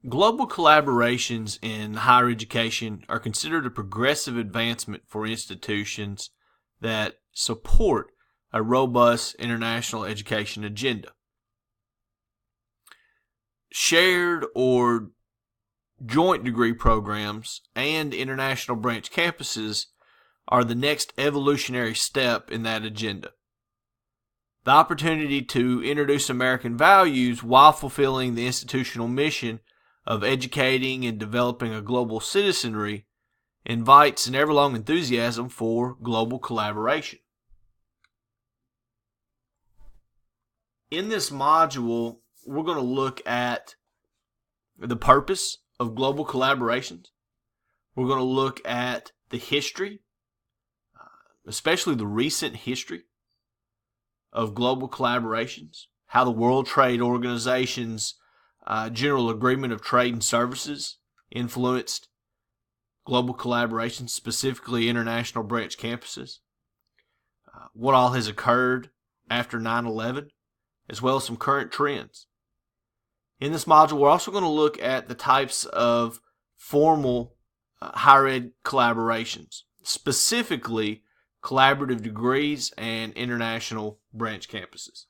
Global collaborations in higher education are considered a progressive advancement for institutions that support a robust international education agenda. Shared or joint degree programs and international branch campuses are the next evolutionary step in that agenda. The opportunity to introduce American values while fulfilling the institutional mission of educating and developing a global citizenry invites an ever-long enthusiasm for global collaboration. In this module, we're going to look at the purpose of global collaborations. We're going to look at the history, especially the recent history of global collaborations, how the World Trade Organization's General Agreement of Trade and Services influenced global collaboration, specifically international branch campuses, what all has occurred after 9/11, as well as some current trends. In this module, we're also going to look at the types of formal higher ed collaborations, specifically collaborative degrees and international branch campuses.